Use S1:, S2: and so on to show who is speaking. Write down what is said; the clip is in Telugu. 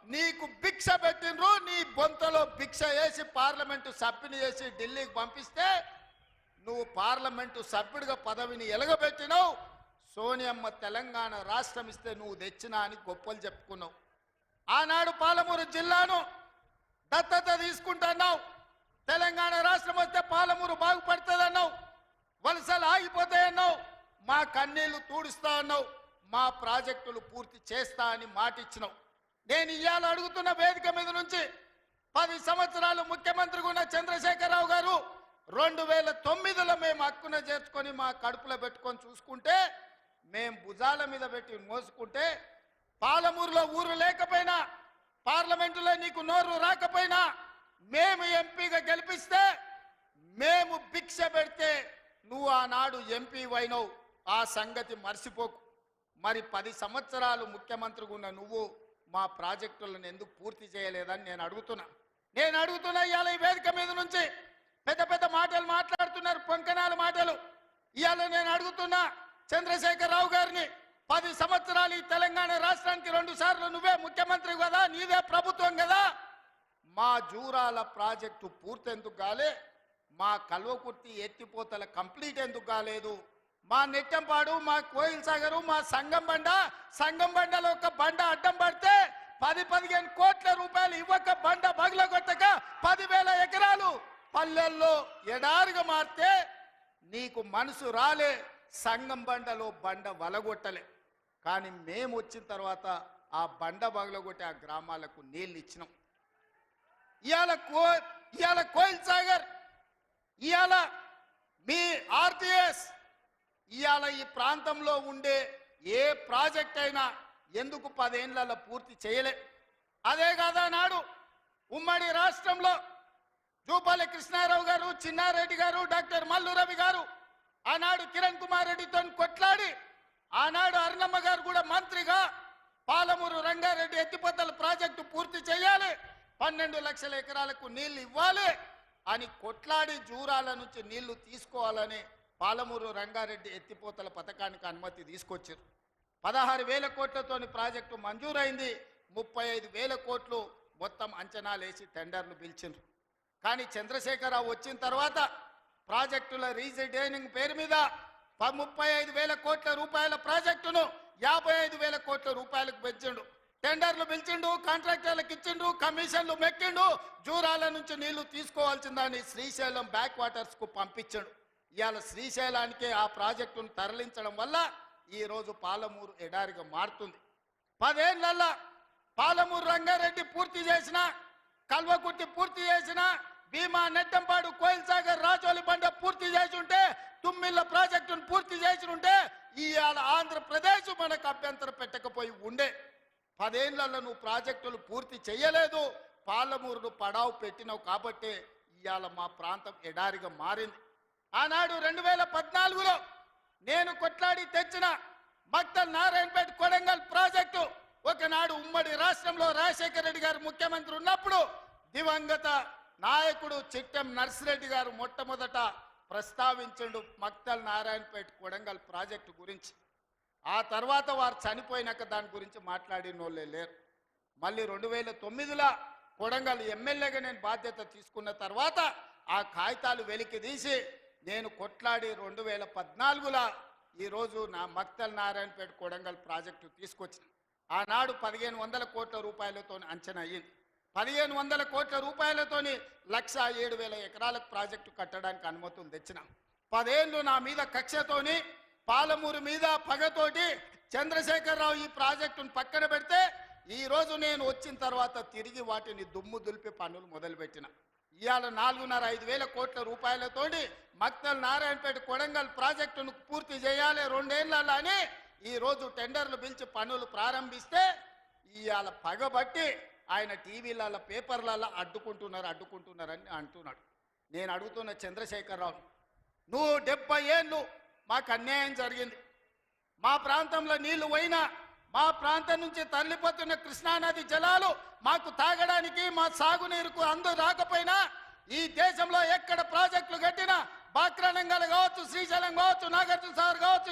S1: నీకు భిక్ష పెట్టినరు, నీ బొంతలో భిక్ష వేసి పార్లమెంటు సభ్యుని చేసి ఢిల్లీకి పంపిస్తే నువ్వు పార్లమెంటు సభ్యుడిగా పదవిని ఎలగబెట్టినావు. సోనియమ్మ తెలంగాణ రాష్ట్రం ఇస్తే నువ్వు తెచ్చినా అని గొప్పలు చెప్పుకున్నావు. ఆనాడు పాలమూరు జిల్లాను దత్తత తీసుకుంటున్నావు. తెలంగాణ రాష్ట్రం వస్తే పాలమూరు బాగుపడుతుందన్నావు. వలసలు ఆగిపోతాయన్నావు. మా కన్నీళ్లు తూడుస్తా అన్నావు. మా ప్రాజెక్టులు పూర్తి చేస్తా అని మాటిచ్చినావు. నేను ఇవాళ అడుగుతున్న వేదిక మీద నుంచి 10 సంవత్సరాలు ముఖ్యమంత్రిగా ఉన్న చంద్రశేఖరరావు గారు 2009లో మేము హక్కున చేర్చుకొని మా కడుపులో పెట్టుకొని చూసుకుంటే, మేము భుజాల మీద పెట్టి మోసుకుంటే, పాలమూరులో ఊరు లేకపోయినా, పార్లమెంటులో నీకు నోరు రాకపోయినా, మేము ఎంపీగా గెలిపిస్తే, మేము భిక్ష పెడితే నువ్వు ఆనాడు ఎంపీ అయినావు. ఆ సంగతి మర్చిపోకు. మరి 10 సంవత్సరాలు ముఖ్యమంత్రిగా ఉన్న నువ్వు మా ప్రాజెక్టులను ఎందుకు పూర్తి చేయలేదని నేను అడుగుతున్నా. ఇవాళ ఈ వేదిక మీద నుంచి పెద్ద పెద్ద మాటలు మాట్లాడుతున్నారు, పొంకనాల మాటలు. ఇవాళ నేను అడుగుతున్నా చంద్రశేఖరరావు గారిని, 10 సంవత్సరాలు ఈ తెలంగాణ రాష్ట్రానికి 2 సార్లు నువ్వే ముఖ్యమంత్రి కదా, నీదే ప్రభుత్వం కదా, మా జూరాల ప్రాజెక్టు పూర్తి ఎందుకు కాలే? మా కల్వకుర్తి ఎత్తిపోతల కంప్లీట్ ఎందుకు కాలేదు? మా నెట్టంపాడు, మా కోయిల్ సాగరు, మా సంగం బండలో ఒక బండ అడ్డం పడితే 10-15 కోట్ల రూపాయలు ఇవ్వక బండ బగలగొట్టక 10,000 ఎకరాలు పల్లెల్లో ఎడారిగా మారితే నీకు మనసు రాలే. సంగం బండలో బండ వలగొట్టలే. కానీ మేము వచ్చిన తర్వాత ఆ బండ బగలగొట్టి ఆ గ్రామాలకు నీళ్ళు ఇచ్చినాం. ఇవాళ కోయిల్ సాగర్, ఇవాళ మీ ఆర్టీఎస్, ఇవాళ ఈ ప్రాంతంలో ఉండే ఏ ప్రాజెక్ట్ అయినా ఎందుకు 10 ఏళ్లలో పూర్తి చేయలే? అదే కాదా నాడు ఉమ్మడి రాష్ట్రంలో జూపల్లి కృష్ణారావు గారు, చిన్నారెడ్డి గారు, డాక్టర్ మల్లు రవి గారు ఆనాడు కిరణ్ కుమార్ రెడ్డితో కొట్లాడి, ఆనాడు అరుణమ్మ గారు కూడా మంత్రిగా పాలమూరు రంగారెడ్డి ఎత్తిపోతల ప్రాజెక్టు పూర్తి చేయాలి, 12 లక్షల ఎకరాలకు నీళ్లు ఇవ్వాలి అని కొట్లాడి జూరాల నుంచి నీళ్లు తీసుకోవాలని పాలమూరు రంగారెడ్డి ఎత్తిపోతల పథకానికి అనుమతి తీసుకొచ్చారు. 16,000 కోట్లతోని ప్రాజెక్టు మంజూరైంది. 35,000 కోట్లు మొత్తం అంచనాలేసి టెండర్లు పిలిచిండ్రు. కానీ చంద్రశేఖరరావు వచ్చిన తర్వాత ప్రాజెక్టుల రీజైనింగ్ పేరు మీద 35,000 కోట్ల రూపాయల ప్రాజెక్టును 55,000 కోట్ల రూపాయలకు పెంచిండు. టెండర్లు పిలిచిండు, కాంట్రాక్టర్లకు ఇచ్చిండు, కమిషన్లు మెక్కిండు. జూరాల నుంచి నీళ్లు తీసుకోవాల్సిందని శ్రీశైలం బ్యాక్ వాటర్స్కు పంపించాడు. ఇవాళ శ్రీశైలానికే ఆ ప్రాజెక్టును తరలించడం వల్ల ఈరోజు పాలమూరు ఎడారిగా మారుతుంది. 10 ఏళ్లలో పాలమూరు రంగారెడ్డి పూర్తి చేసిన, కల్వకుర్తి పూర్తి చేసిన, భీమా, నెట్టంపాడు, కోయిల్ సాగర్, రాజోలి బండ పూర్తి చేసి ఉంటే, తుమ్మిళ్ళ ప్రాజెక్టును పూర్తి చేసి ఉంటే ఇవాళ ఆంధ్రప్రదేశ్ మనకు అభ్యంతరం పెట్టకపోయి ఉండే. 10 ఏళ్లలో నువ్వు ప్రాజెక్టులు పూర్తి చేయలేదు. పాలమూరును పడావు పెట్టినావు కాబట్టి ఇవాళ మా ప్రాంతం ఎడారిగా మారింది. ఆనాడు 2014లో నేను కొట్లాడి తెచ్చిన మక్తల్ నారాయణపేట కొడంగల్ ప్రాజెక్టు ఒకనాడు ఉమ్మడి రాష్ట్రంలో రాజశేఖర రెడ్డి గారు ముఖ్యమంత్రి ఉన్నప్పుడు దివంగత నాయకుడు చిట్టెం నర్సిరెడ్డి గారు మొట్టమొదట ప్రస్తావించండు మక్తల్ నారాయణపేట కొడంగల్ ప్రాజెక్టు గురించి. ఆ తర్వాత వారు చనిపోయినాక దాని గురించి మాట్లాడిన వాళ్ళే లేరు. మళ్ళీ 2009లో కొడంగల్ ఎమ్మెల్యేగా నేను బాధ్యత తీసుకున్న తర్వాత ఆ కాగితాలు వెలికి తీసి నేను కొట్లాడి 2014లో ఈరోజు నా మక్తల్ నారాయణపేట కొడంగల్ ప్రాజెక్టు తీసుకొచ్చిన. ఆనాడు 1,500 కోట్ల రూపాయలతో అంచనా అయ్యింది. 1,500 కోట్ల రూపాయలతోని 1,07,000 ఎకరాలకు ప్రాజెక్టు కట్టడానికి అనుమతులు తెచ్చిన. 10 ఏళ్ళు నా మీద కక్షతోని, పాలమూరు మీద పగతోటి చంద్రశేఖరరావు ఈ ప్రాజెక్టును పక్కన పెడితే ఈరోజు నేను వచ్చిన తర్వాత తిరిగి వాటిని దుమ్ము దులిపి పనులు మొదలుపెట్టిన. ఇవాళ 4,500 కోట్ల రూపాయలతోటి మక్తల్ నారాయణపేట కొడంగల్ ప్రాజెక్టును పూర్తి చేయాలి 2 ఏళ్లలో అని ఈరోజు టెండర్లు పిలిచి పనులు ప్రారంభిస్తే ఇవాళ పగబట్టి ఆయన టీవీలలో, పేపర్లలో అడ్డుకుంటున్నారని అంటున్నాడు. నేను అడుగుతున్న చంద్రశేఖరరావు, నువ్వు 70 ఏళ్ళు మాకు అన్యాయం జరిగింది. మా ప్రాంతంలో నీళ్లు పోయినా, మా ప్రాంతం నుంచి తరలిపోతున్న కృష్ణానది జలాలు మాకు తాగడానికి, మా సాగునీరుకు అందు రాకపోయినా, ఈ దేశంలో ఎక్కడ ప్రాజెక్టులు కట్టినా, బాక్రానంగల్ కావచ్చు, శ్రీశైలం కావచ్చు, నాగార్జున సాగర్ కావచ్చు,